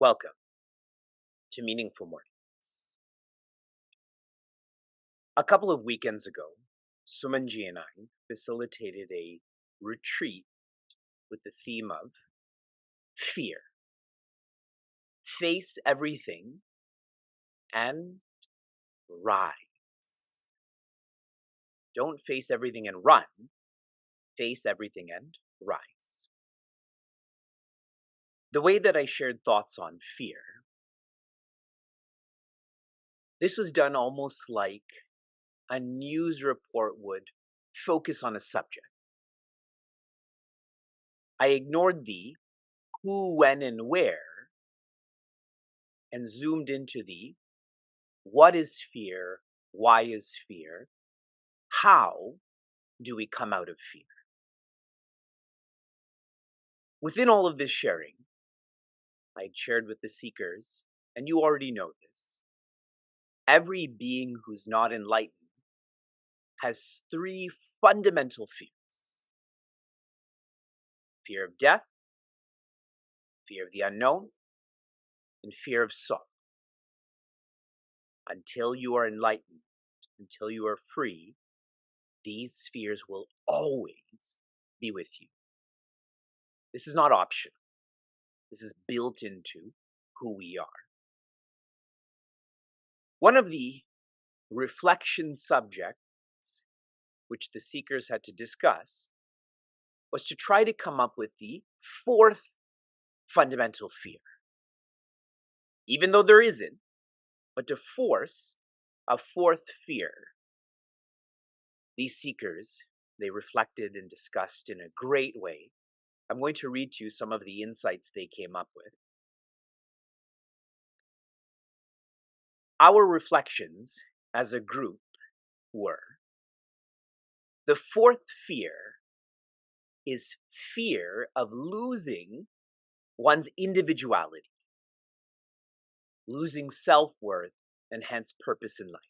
Welcome to Meaningful Mornings. A couple of weekends ago, Sumanji and I facilitated a retreat with the theme of fear. Face everything and rise. Don't face everything and run. Face everything and rise. The way that I shared thoughts on fear, this was done almost like a news report would focus on a subject. I ignored the who, when, and where and zoomed into the what is fear, why is fear, how do we come out of fear. Within all of this sharing, I shared with the seekers, and you already know this, every being who's not enlightened has three fundamental fears: fear of death, fear of the unknown, and fear of sorrow. Until you are enlightened, until you are free, these fears will always be with you. This is not optional. This is built into who we are. One of the reflection subjects which the seekers had to discuss was to try to come up with the fourth fundamental fear. Even though there isn't, but to force a fourth fear. These seekers, they reflected and discussed in a great way. I'm going to read to you some of the insights they came up with. Our reflections as a group were: the fourth fear is fear of losing one's individuality, losing self-worth, and hence purpose in life.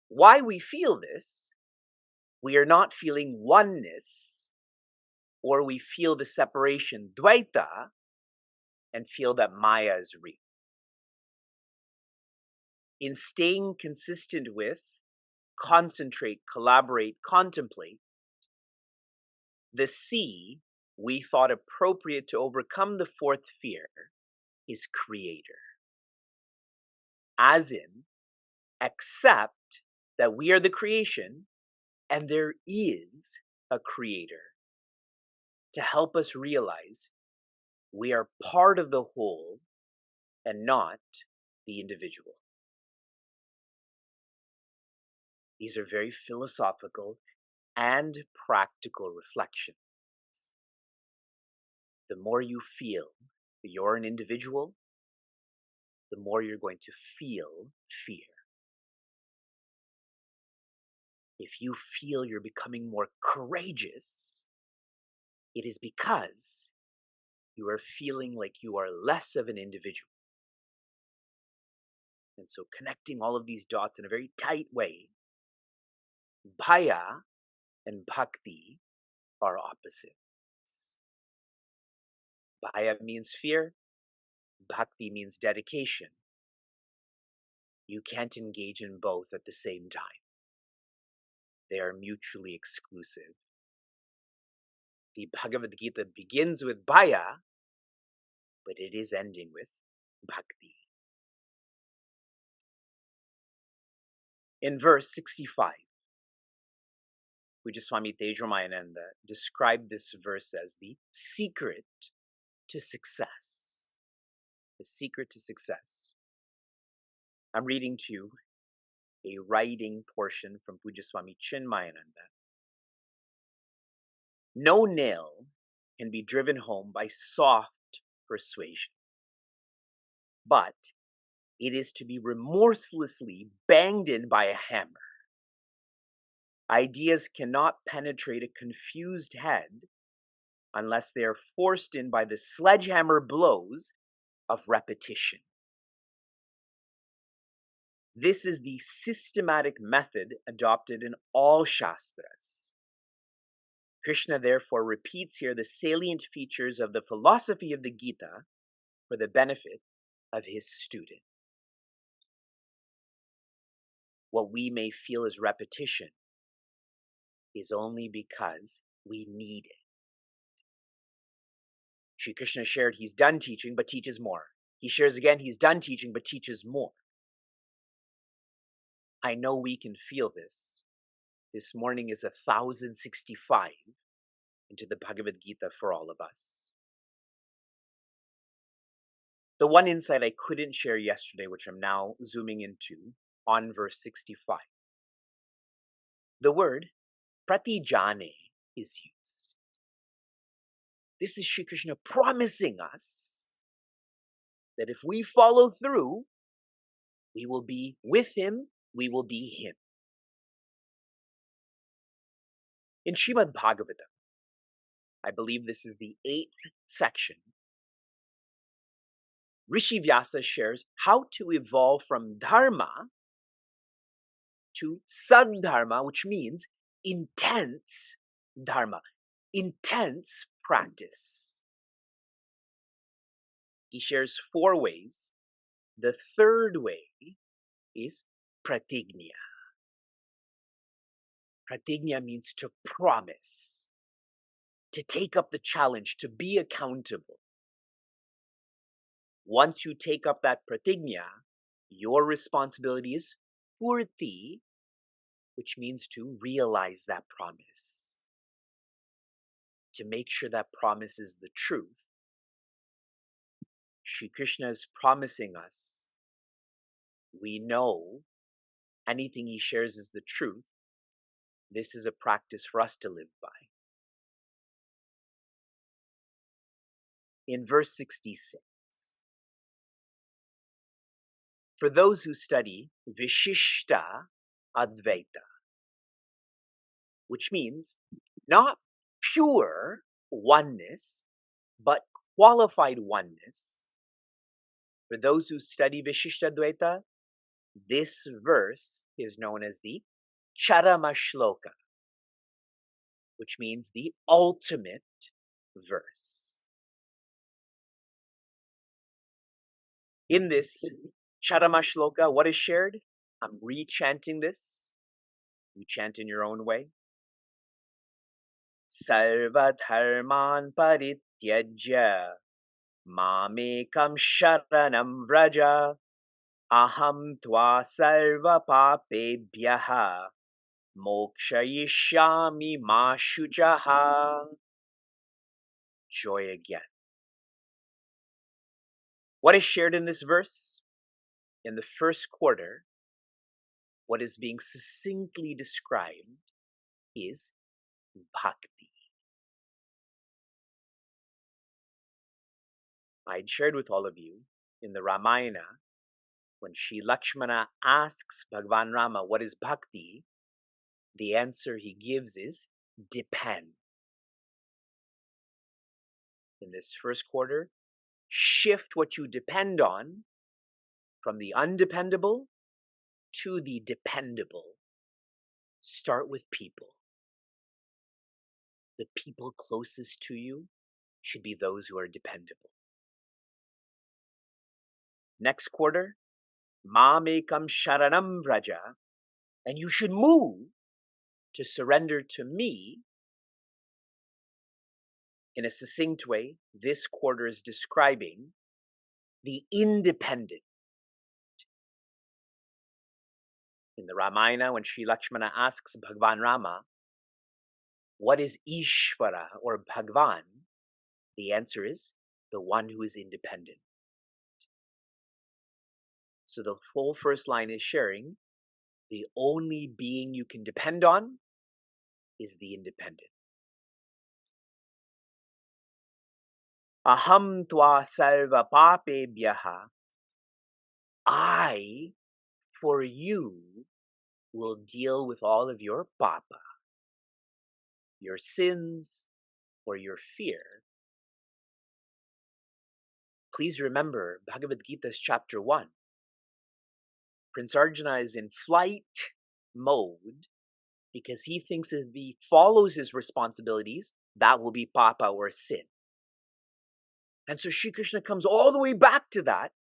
Why we feel this, we are not feeling oneness, or we feel the separation, Dvaita, and feel that Maya is real. In staying consistent with, concentrate, collaborate, contemplate, the C we thought appropriate to overcome the fourth fear is creator. As in, accept that we are the creation and there is a creator to help us realize we are part of the whole and not the individual. These are very philosophical and practical reflections. The more you feel that you're an individual, the more you're going to feel fear. If you feel you're becoming more courageous, it is because you are feeling like you are less of an individual. And so connecting all of these dots in a very tight way, Bhaya and Bhakti are opposites. Bhaya means fear, Bhakti means dedication. You can't engage in both at the same time. They are mutually exclusive. The Bhagavad Gita begins with Bhaya, but it is ending with Bhakti. In verse 65, Pujaswami Tejramayananda described this verse as the secret to success. The secret to success. I'm reading to you a writing portion from Pujaswami Chinmayananda. No nail can be driven home by soft persuasion, but it is to be remorselessly banged in by a hammer. Ideas cannot penetrate a confused head unless they are forced in by the sledgehammer blows of repetition. This is the systematic method adopted in all Shastras. Krishna therefore repeats here the salient features of the philosophy of the Gita for the benefit of his student. What we may feel as repetition is only because we need it. Shri Krishna shared he's done teaching but teaches more. He shares again he's done teaching but teaches more. I know we can feel this. This morning is 1065 into the Bhagavad Gita for all of us. The one insight I couldn't share yesterday, which I'm now zooming into, on verse 65. The word pratijane is used. This is Shri Krishna promising us that if we follow through, we will be with him, we will be him. In Srimad Bhagavatam, I believe this is the 8th section, Rishi Vyasa shares how to evolve from dharma to sadharma, which means intense dharma, intense practice. He shares 4 ways. The third way is pratignya. Pratignya means to promise, to take up the challenge, to be accountable. Once you take up that pratignya, your responsibility is purti, which means to realize that promise, to make sure that promise is the truth. Shri Krishna is promising us, we know anything he shares is the truth. This is a practice for us to live by. In verse 66, for those who study Vishishta Advaita, which means not pure oneness, but qualified oneness. For those who study Vishishta Advaita, this verse is known as the Charama Shloka, which means the ultimate verse. In this Charama Shloka, what is shared? I'm re-chanting this. You chant in your own way. Sarva dharman parityajya mamekam sharanam vraja aham tva sarva papebhyaha mokshayishyami ma shuchaha. Joy again. What is shared in this verse? In the first quarter, what is being succinctly described is bhakti. I'd shared with all of you in the Ramayana, when Sri Lakshmana asks Bhagavan Rama, what is bhakti? The answer he gives is depend. In this first quarter, shift what you depend on from the undependable to the dependable. Start with people. The people closest to you should be those who are dependable. Next quarter, Mamekam Sharanam Vraja, and you should move to surrender to me. In a succinct way, this quarter is describing the independent. In the Ramayana, when Sri Lakshmana asks Bhagavan Rama, what is Ishvara or Bhagavan? The answer is the one who is independent. So the full first line is sharing the only being you can depend on is the independent. Aham tva sarva papebhyaha. I, for you, will deal with all of your papa, your sins, or your fear. Please remember Bhagavad Gita's chapter 1. Prince Arjuna is in flight mode because he thinks if he follows his responsibilities, that will be papa or sin. And so Shri Krishna comes all the way back to that,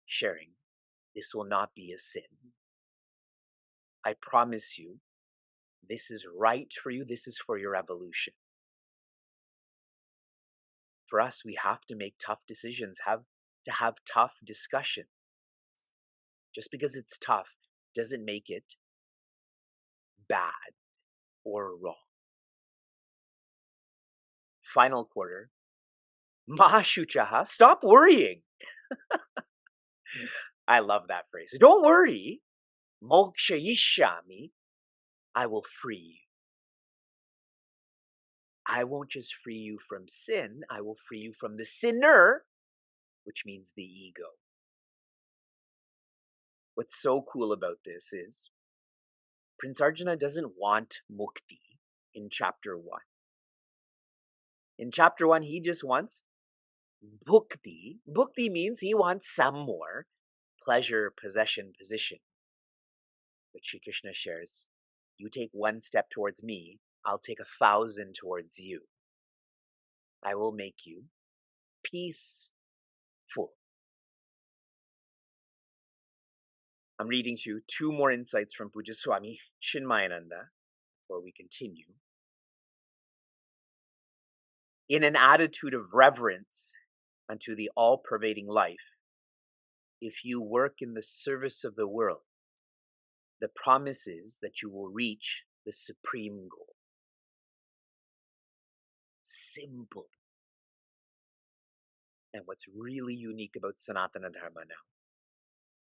sharing, this will not be a sin. I promise you, this is right for you. This is for your evolution. For us, we have to make tough decisions, have tough discussions. Just because it's tough doesn't make it bad or wrong. Final quarter. Mahashuchaha, stop worrying. I love that phrase. Don't worry. Mokshayishami, I will free you. I won't just free you from sin, I will free you from the sinner, which means the ego. What's so cool about this is Prince Arjuna doesn't want mukti in chapter 1. In chapter 1, he just wants bhukti. Bhukti means he wants some more pleasure, possession, position. But Shri Krishna shares, you take one step towards me, I'll take 1,000 towards you. I will make you peaceful. I'm reading to you 2 more insights from Puja Swami Chinmayananda before we continue. In an attitude of reverence unto the all-pervading life, if you work in the service of the world, the promise is that you will reach the supreme goal. Simple. And what's really unique about Sanatana Dharma now,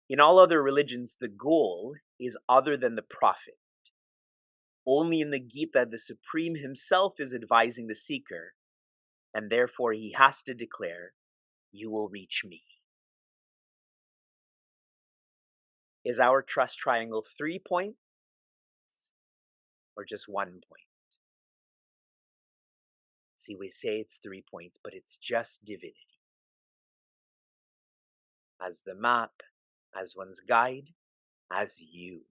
in all other religions, the goal is other than the profit. Only in the Gita, the Supreme himself is advising the seeker, and therefore he has to declare, you will reach me. Is our trust triangle 3 points or just 1 point? See, we say it's 3 points, but it's just divinity. As the map, as one's guide, as you.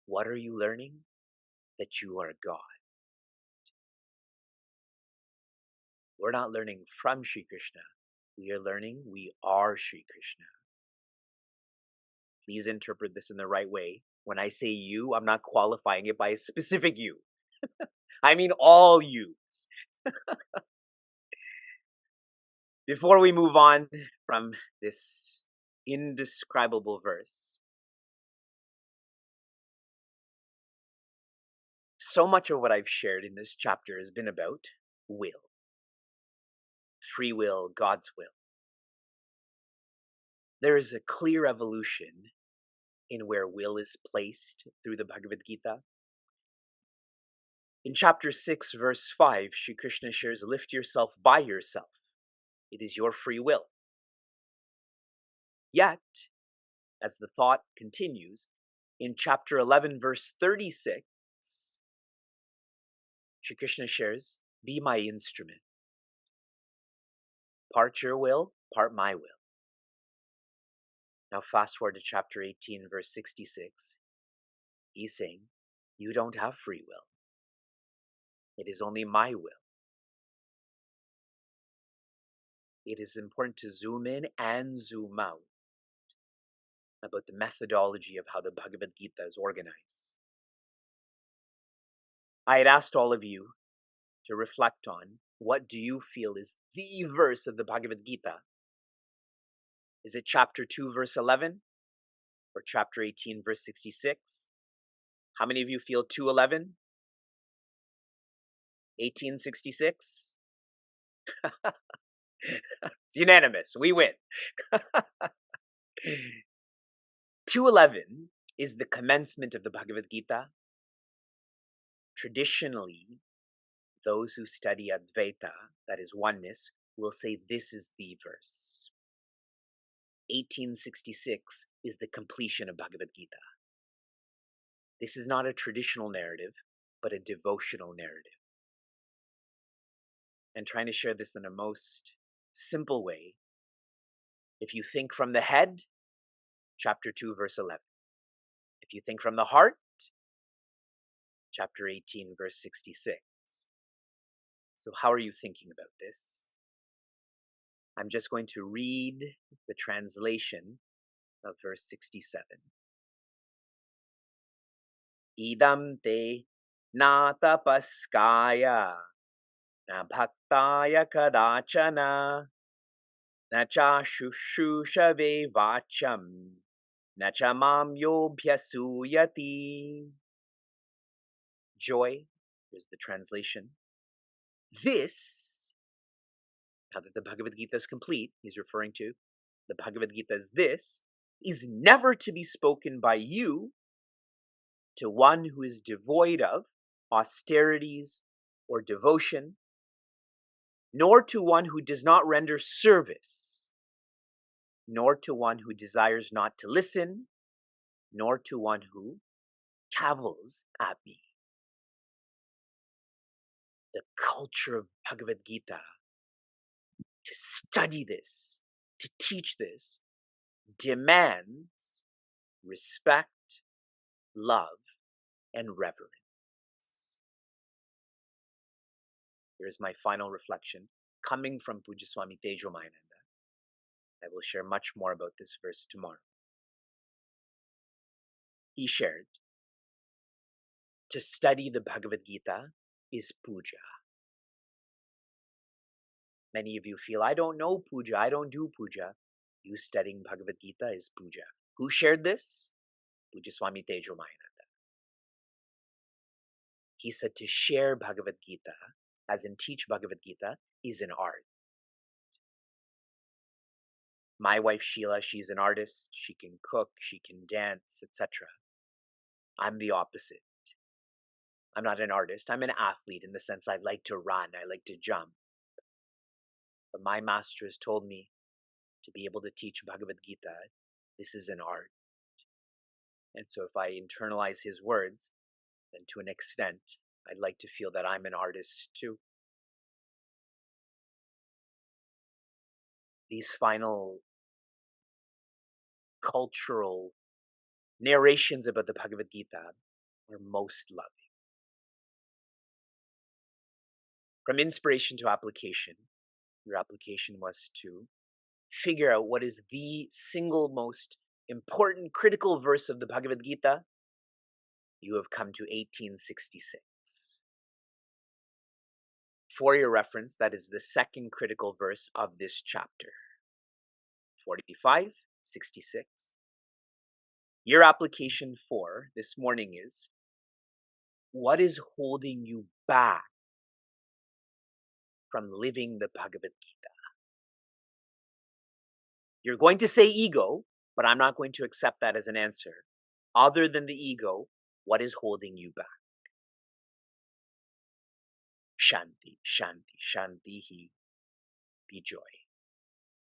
What are you learning? That you are God. We're not learning from Shri Krishna. We are learning we are Shri Krishna. Please interpret this in the right way. When I say you, I'm not qualifying it by a specific you. I mean all yous. Before we move on from this indescribable verse, so much of what I've shared in this chapter has been about will. Free will, God's will. There is a clear evolution in where will is placed through the Bhagavad Gita. In chapter 6, verse 5, Shri Krishna shares, lift yourself by yourself. It is your free will. Yet, as the thought continues, in chapter 11, verse 36, Shri Krishna shares, be my instrument. Part your will, part my will. Now fast forward to chapter 18, verse 66. He's saying, you don't have free will. It is only my will. It is important to zoom in and zoom out about the methodology of how the Bhagavad Gita is organized. I had asked all of you to reflect on what do you feel is the verse of the Bhagavad Gita? Is it chapter 2, verse 11? Or chapter 18, verse 66? How many of you feel 2:11? 1866? It's unanimous. We win. 2:11 is the commencement of the Bhagavad Gita. Traditionally, those who study Advaita, that is oneness, will say this is the verse. 1866 is the completion of Bhagavad Gita. This is not a traditional narrative, but a devotional narrative. And trying to share this in a most simple way. If you think from the head, chapter 2, verse 11. If you think from the heart, chapter 18, verse 66. So how are you thinking about this? I'm just going to read the translation of verse 67. Idam te na tapaskaya na bhaktaya kadachana na cha shushushave vacham na cha mam yobhyasuyati. Joy, here's the translation. This, now that the Bhagavad Gita is complete, he's referring to the Bhagavad Gita as this, is never to be spoken by you to one who is devoid of austerities or devotion, nor to one who does not render service, nor to one who desires not to listen, nor to one who cavils at me. The culture of Bhagavad Gita, to study this, to teach this, demands respect, love, and reverence. Here's my final reflection, coming from Pujya Swami Tejomayananda. I will share much more about this verse tomorrow. He shared, to study the Bhagavad Gita is puja. Many of you feel, I don't know puja, I don't do puja. You studying Bhagavad Gita is puja. Who shared this? Pujya Swami Tejomayananda. He said to share Bhagavad Gita, as in teach Bhagavad Gita, is an art. My wife Sheila, she's an artist. She can cook, she can dance, etc. I'm the opposite. I'm not an artist. I'm an athlete in the sense I like to run, I like to jump. But my master has told me to be able to teach Bhagavad Gita, this is an art. And so if I internalize his words, then to an extent, I'd like to feel that I'm an artist too. These final cultural narrations about the Bhagavad Gita are most loving. From inspiration to application, your application was to figure out what is the single most important critical verse of the Bhagavad Gita. You have come to 1866. For your reference, that is the second critical verse of this chapter. 45, 66. Your application for this morning is, what is holding you back from living the Bhagavad Gita? You're going to say ego, but I'm not going to accept that as an answer. Other than the ego, what is holding you back? Shanti, Shanti, Shanti, be joy.